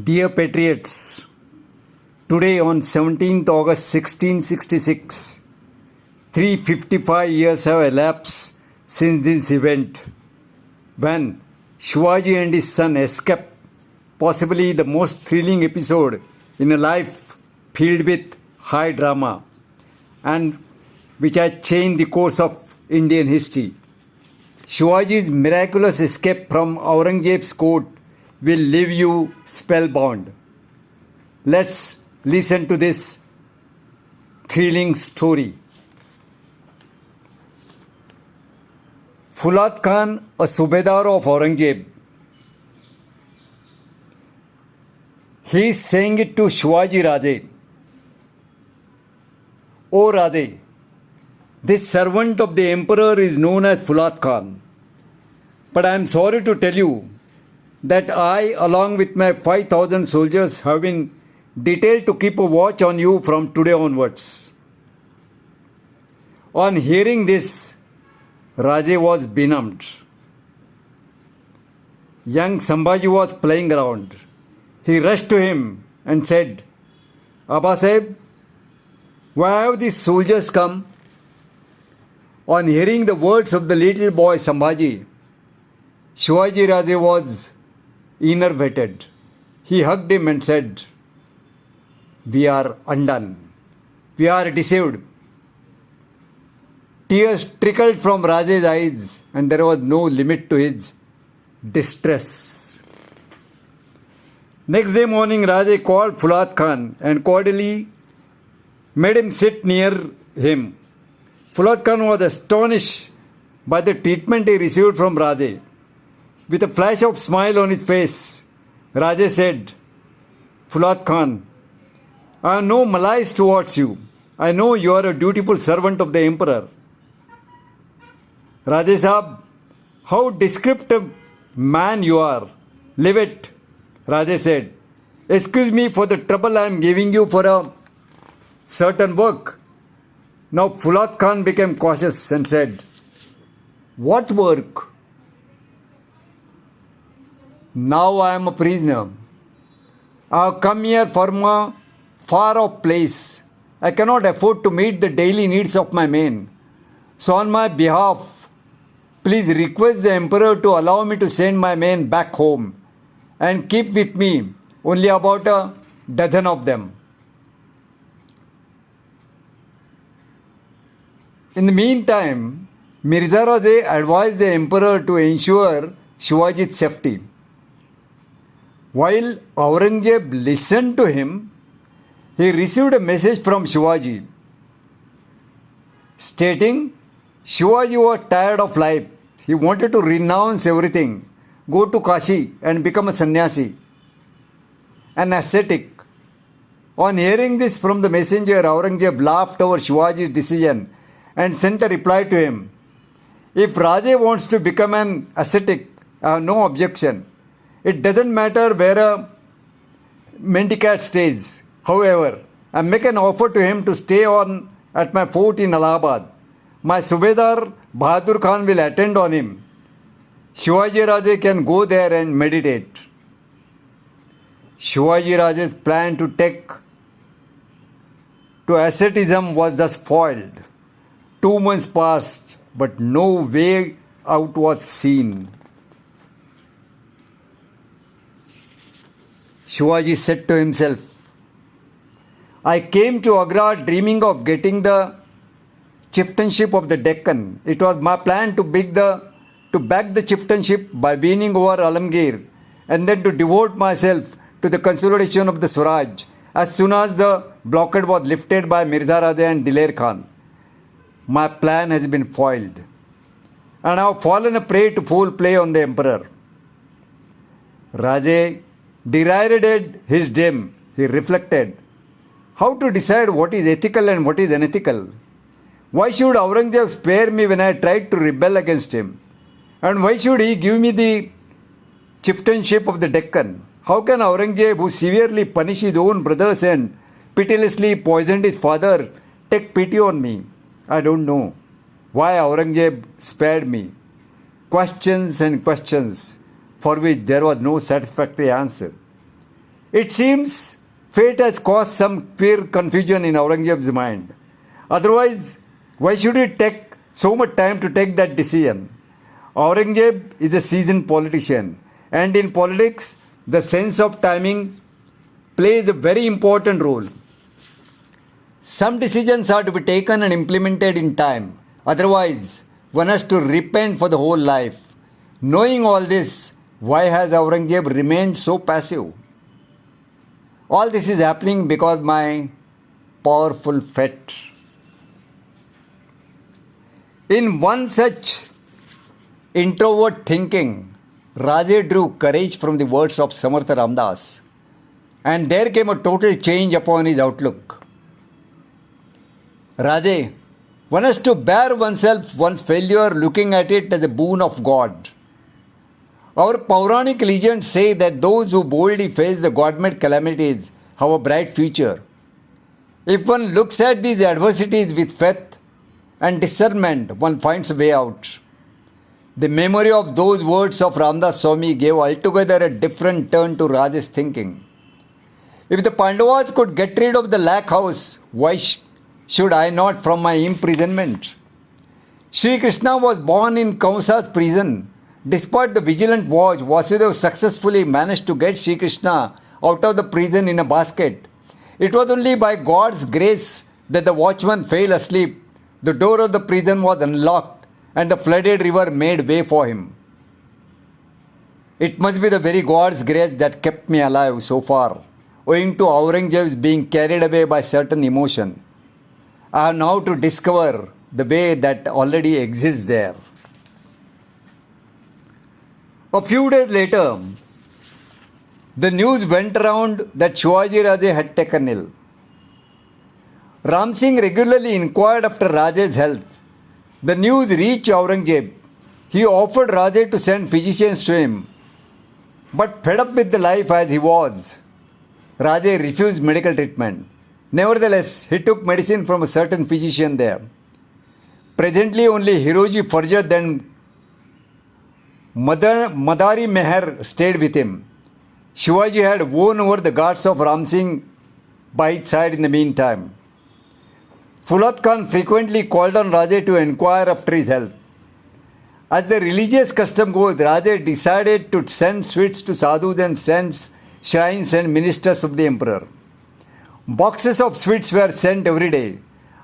Dear Patriots, today on 17th August 1666, 355 years have elapsed since this event when Shivaji and his son escaped, possibly the most thrilling episode in a life filled with high drama and which has changed the course of Indian history. Shivaji's miraculous escape from Aurangzeb's court will leave you spellbound. Let's listen to this thrilling story. Fulat Khan, a Subedar of Aurangzeb, he is saying it to Shivaji Raje. O Raje, this servant of the emperor is known as Fulat Khan. But I am sorry to tell you that I, along with my 5,000 soldiers, have been detailed to keep a watch on you from today onwards. On hearing this, Raje was benumbed. Young Sambhaji was playing around. He rushed to him and said, Abba Sahib, why have these soldiers come? On hearing the words of the little boy Sambhaji, Shivaji Raje was enervated. He hugged him and said, We are undone. We are deceived. Tears trickled from Raje's eyes and there was no limit to his distress. Next day morning, Raje called Fulat Khan and cordially made him sit near him. Fulat Khan was astonished by the treatment he received from Raje. With a flash of smile on his face, Raje said, Fulat Khan, I have no malice towards you. I know you are a dutiful servant of the emperor. Raje Sahab, how descriptive man you are. Leave it, Raje said. Excuse me for the trouble I am giving you for a certain work. Now Fulat Khan became cautious and said, What work? Now I am a prisoner. I have come here from a far off place. I cannot afford to meet the daily needs of my men. So on my behalf, please request the emperor to allow me to send my men back home and keep with me only about a dozen of them. In the meantime, Mirza Raje advised the emperor to ensure Shivaji's safety. While Aurangzeb listened to him, he received a message from Shivaji stating Shivaji was tired of life. He wanted to renounce everything, go to Kashi and become a sannyasi, an ascetic. On hearing this from the messenger, Aurangzeb laughed over Shivaji's decision and sent a reply to him. If Raje wants to become an ascetic, I have no objection. It doesn't matter where a mendicat stays. However, I make an offer to him to stay on at my fort in Allahabad. My Subedar Bahadur Khan will attend on him. Shivaji Raje can go there and meditate. Shivaji Raje's plan to take to asceticism was thus foiled. 2 months passed, but no way out was seen. Shivaji said to himself, I came to Agra dreaming of getting the chieftainship of the Deccan. It was my plan to back the chieftainship by winning over Alamgir and then to devote myself to the consolidation of the Swaraj as soon as the blockade was lifted by Mirza Raje and Diler Khan. My plan has been foiled and I have fallen a prey to foul play on the emperor. Raje derided his dream. He reflected how to decide what is ethical and what is unethical. Why should Aurangzeb spare me when I tried to rebel against him? And why should he give me the chieftainship of the Deccan? How can Aurangzeb, who severely punished his own brothers and pitilessly poisoned his father, take pity on me? I don't know why Aurangzeb spared me. Questions and questions for which there was no satisfactory answer. It seems fate has caused some queer confusion in Aurangzeb's mind. Otherwise, why should it take so much time to take that decision? Aurangzeb is a seasoned politician, and in politics, the sense of timing plays a very important role. Some decisions are to be taken and implemented in time. Otherwise, one has to repent for the whole life. Knowing all this, why has Aurangzeb remained so passive? All this is happening because my powerful fate. In one such introvert thinking, Raje drew courage from the words of Samartha Ramdas, and there came a total change upon his outlook. Raje, one has to bear oneself, one's failure, looking at it as a boon of God. Our Puranic legends say that those who boldly face the God-made calamities have a bright future. If one looks at these adversities with faith and discernment, one finds a way out. The memory of those words of Ramdas Swami gave altogether a different turn to Raje's thinking. If the Pandavas could get rid of the lakh house, why should I not from my imprisonment? Sri Krishna was born in Kamsa's prison. Despite the vigilant watch, Vasudeva successfully managed to get Sri Krishna out of the prison in a basket. It was only by God's grace that the watchman fell asleep. The door of the prison was unlocked and the flooded river made way for him. It must be the very God's grace that kept me alive so far, owing to Aurangzeb's being carried away by certain emotion. I have now to discover the way that already exists there. A few days later, the news went around that Shivaji Raje had taken ill. Ram Singh regularly inquired after Raje's health. The news reached Aurangzeb. He offered Raje to send physicians to him. But fed up with the life as he was, Raje refused medical treatment. Nevertheless, he took medicine from a certain physician there. Presently, only Hiroji Farjad and Madari Meher stayed with him. Shivaji had won over the guards of Ram Singh by his side in the meantime. Fulat Khan frequently called on Raje to inquire after his health. As the religious custom goes, Raje decided to send sweets to sadhus and saints, shrines and ministers of the emperor. Boxes of sweets were sent every day.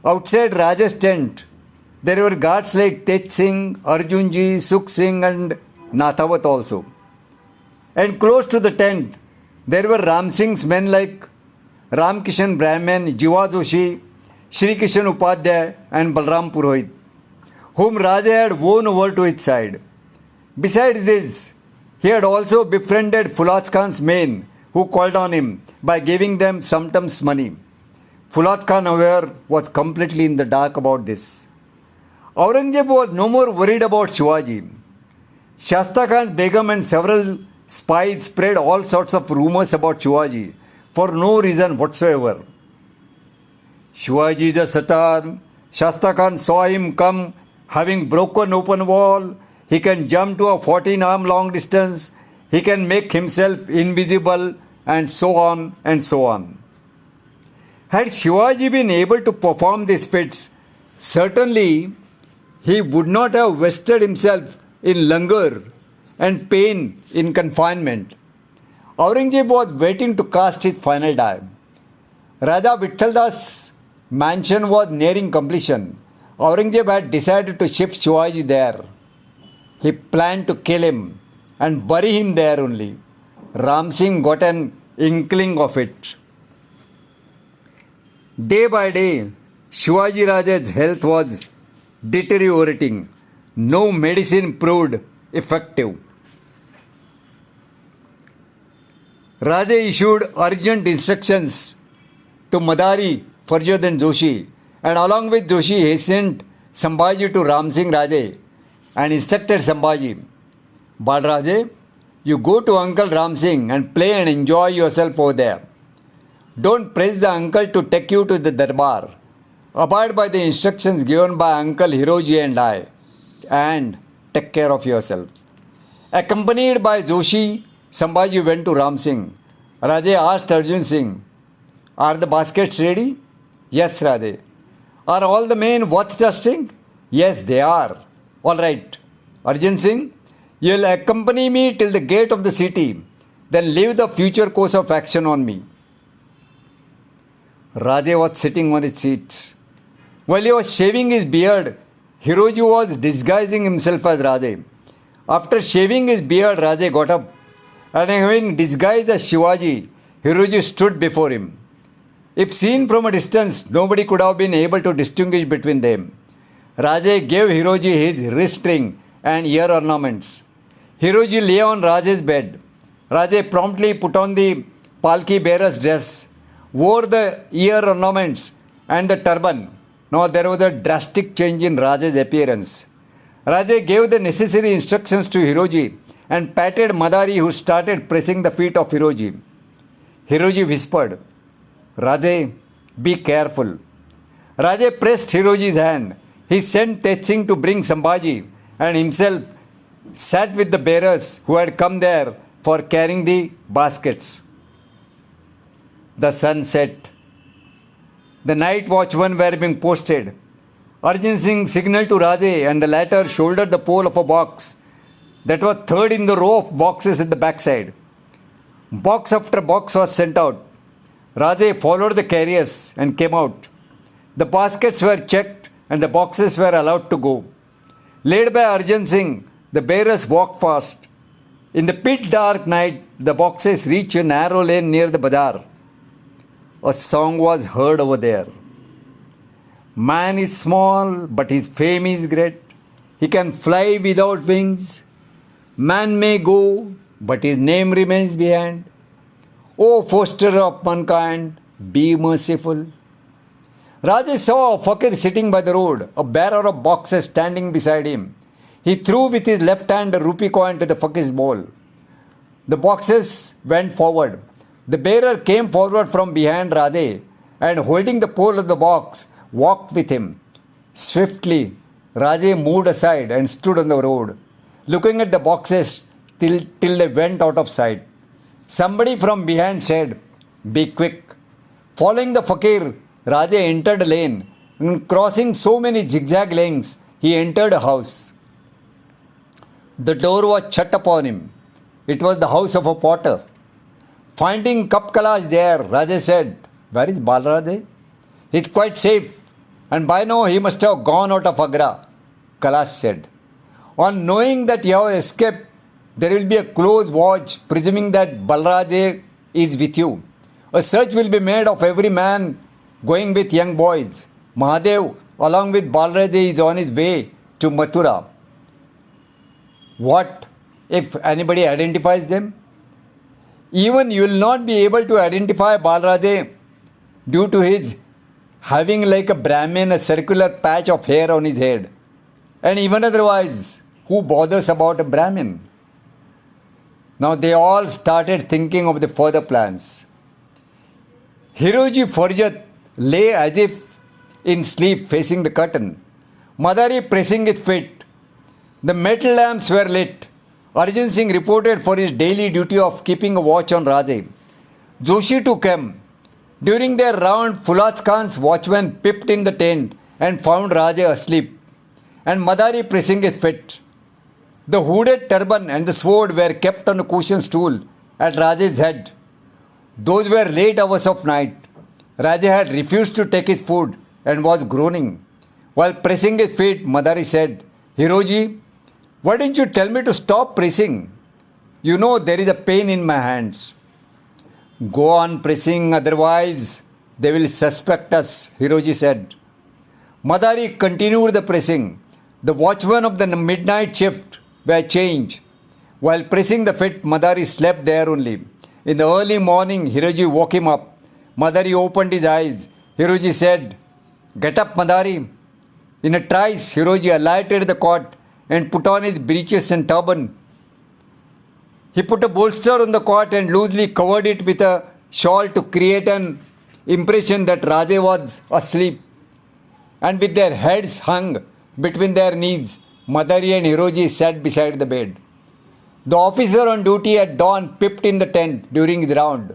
Outside Raje's tent, there were guards like Tej Singh, Arjunji, Sukh Singh and Nathawat also. And close to the tent, there were Ram Singh's men like Ram Kishan Brahman, Jiva Joshi, Shri Kishan Upadhyay and Balram Purohit, whom Raja had won over to his side. Besides this, he had also befriended Fulat Khan's men who called on him by giving them sometimes money. Fulat Khan, however, was completely in the dark about this. Aurangzeb was no more worried about Shivaji. Shasta Khan's Begum and several spies spread all sorts of rumors about Shivaji for no reason whatsoever. Shivaji is a Satan. Shasta Khan saw him come having broken open wall. He can jump to a 14-arm long distance. He can make himself invisible and so on and so on. Had Shivaji been able to perform these feats, certainly he would not have wasted himself in languor and pain in confinement. Aurangzeb was waiting to cast his final die. Raja Vittaldas' mansion was nearing completion. Aurangzeb had decided to shift Shivaji there. He planned to kill him and bury him there only. Ram Singh got an inkling of it. Day by day, Shivaji Raja's health was deteriorating. No medicine proved effective. Raja issued urgent instructions to Madari, Farjad and Joshi, and along with Joshi hastened Sambhaji to Ram Singh Raje and instructed Sambhaji, Balraje, you go to Uncle Ram Singh and play and enjoy yourself over there. Don't press the uncle to take you to the darbar. Abide by the instructions given by Uncle Hiroji and I, and take care of yourself. Accompanied by Joshi, Sambhaji went to Ram Singh. Raje asked Arjun Singh, "Are the baskets ready?" "Yes, Radhe." "Are all the men worth trusting?" "Yes, they are." "All right. Arjun Singh, you'll accompany me till the gate of the city, then leave the future course of action on me." Raje was sitting on his seat. While he was shaving his beard, Hiroji was disguising himself as Radhe. After shaving his beard, Raje got up, and having disguised as Shivaji, Hiroji stood before him. If seen from a distance, nobody could have been able to distinguish between them. Raje gave Hiroji his wrist ring and ear ornaments. Hiroji lay on Raje's bed. Raje promptly put on the palki bearer's dress, wore the ear ornaments and the turban. Now there was a drastic change in Raje's appearance. Raje gave the necessary instructions to Hiroji and patted Madari, who started pressing the feet of Hiroji. Hiroji whispered, "Raje, be careful." Raje pressed Hiroji's hand. He sent Tej Singh to bring Sambhaji and himself sat with the bearers who had come there for carrying the baskets. The sun set. The night watchmen were being posted. Arjun Singh signaled to Raje, and the latter shouldered the pole of a box that was third in the row of boxes at the backside. Box after box was sent out. Raje followed the carriers and came out. The baskets were checked and the boxes were allowed to go. Led by Arjun Singh, the bearers walked fast. In the pitch dark night, the boxes reached a narrow lane near the bazaar. A song was heard over there. Man is small, but his fame is great. He can fly without wings. Man may go, but his name remains behind. O foster of mankind, be merciful. Rajesh saw a fakir sitting by the road, a bearer of boxes standing beside him. He threw with his left hand a rupee coin to the fakir's bowl. The boxes went forward. The bearer came forward from behind Radhe and, holding the pole of the box, walked with him. Swiftly, Raje moved aside and stood on the road, looking at the boxes till they went out of sight. Somebody from behind said, "Be quick." Following the fakir, Raje entered a lane, and crossing so many zigzag lanes, he entered a house. The door was shut upon him. It was the house of a potter. Finding Kap Kalash there, Raje said, "Where is Balrade?" "He's quite safe, and by now he must have gone out of Agra," Kalash said. "On knowing that you have escaped, there will be a close watch, presuming that Balrade is with you. A search will be made of every man going with young boys. Mahadev, along with Balrade, is on his way to Mathura. What if anybody identifies them? Even you will not be able to identify Balrade due to his having, like a Brahmin, a circular patch of hair on his head. And even otherwise, who bothers about a Brahmin?" Now they all started thinking of the further plans. Hiroji Farjat lay as if in sleep, facing the curtain. Madari pressing his feet. The metal lamps were lit. Arjun Singh reported for his daily duty of keeping a watch on Raje. Joshi too came. During their round, Fulat Khan's watchman peeped in the tent and found Raje asleep, and Madari pressing his feet. The hooded turban and the sword were kept on a cushion stool at Raje's head. Those were late hours of night. Raje had refused to take his food and was groaning. While pressing his feet, Madari said, "Hiroji, why didn't you tell me to stop pressing? You know there is a pain in my hands." "Go on pressing, otherwise they will suspect us," Hiroji said. Madari continued the pressing. The watchmen of the midnight shift were changed. While pressing the feet, Madari slept there only. In the early morning, Hiroji woke him up. Madari opened his eyes. Hiroji said, "Get up, Madari." In a trice, Hiroji alighted the cot and put on his breeches and turban. He put a bolster on the cot and loosely covered it with a shawl to create an impression that Raje was asleep. And with their heads hung between their knees, Madari and Hiroji sat beside the bed. The officer on duty at dawn peeped in the tent during the round.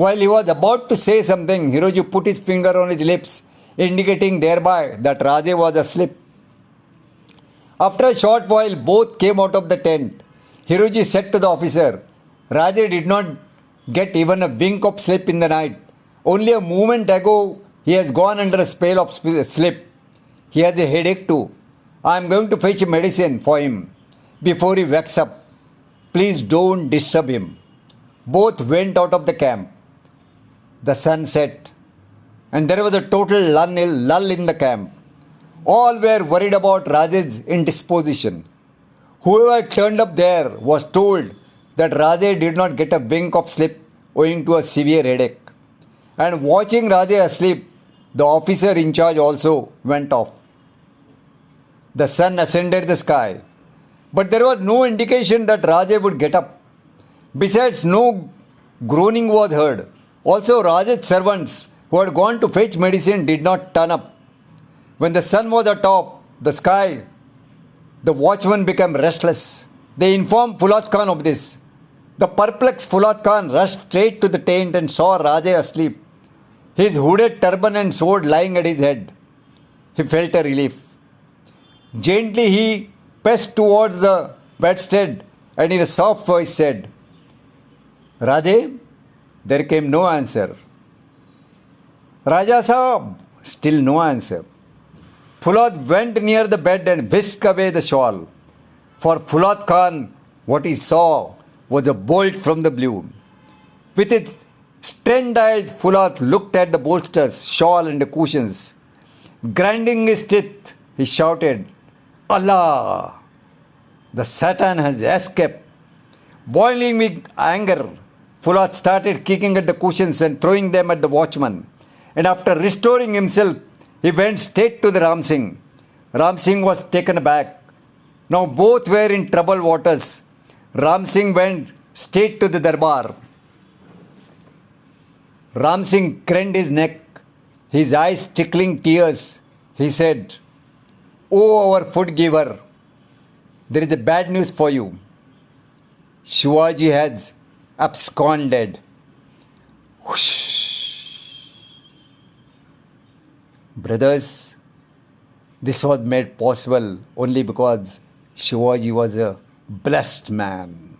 While he was about to say something, Hiroji put his finger on his lips, indicating thereby that Raje was asleep. After a short while, both came out of the tent. Hiroji said to the officer, Raje did not get even a wink of sleep in the night. Only a moment ago, he has gone under a spell of sleep. He has a headache too. I am going to fetch medicine for him before he wakes up. Please don't disturb him. Both went out of the camp. The sun set, and there was a total lull in the camp. All were worried about Raje's indisposition. Whoever turned up there was told that Raje did not get a wink of sleep owing to a severe headache. And watching Raje asleep, the officer in charge also went off. The sun ascended the sky, but there was no indication that Raje would get up. Besides, no groaning was heard. Also, Raje's servants who had gone to fetch medicine did not turn up. When the sun was atop the sky, the watchman became restless. They informed Fulat Khan of this. The perplexed Fulat Khan rushed straight to the tent and saw Raje asleep, his hooded turban and sword lying at his head. He felt a relief. Gently he paced towards the bedstead and in a soft voice said, Raje? There came no answer. Raja Sahab, still no answer. Fulat went near the bed and whisked away the shawl. For Fulat Khan, what he saw was a bolt from the blue. With its strained eyes, Fulat looked at the bolsters, shawl, and the cushions. Grinding his teeth, he shouted, Allah! The Satan has escaped. Boiling with anger, Fulat started kicking at the cushions and throwing them at the watchman. And after restoring himself, he went straight to the Ram Singh. Ram Singh was taken aback. Now both were in troubled waters. Ram Singh went straight to the Darbar. Ram Singh craned his neck, his eyes trickling tears. He said, O our food giver, there is a bad news for you. Shivaji has absconded. Whoosh. Brothers, this was made possible only because Shivaji was a blessed man.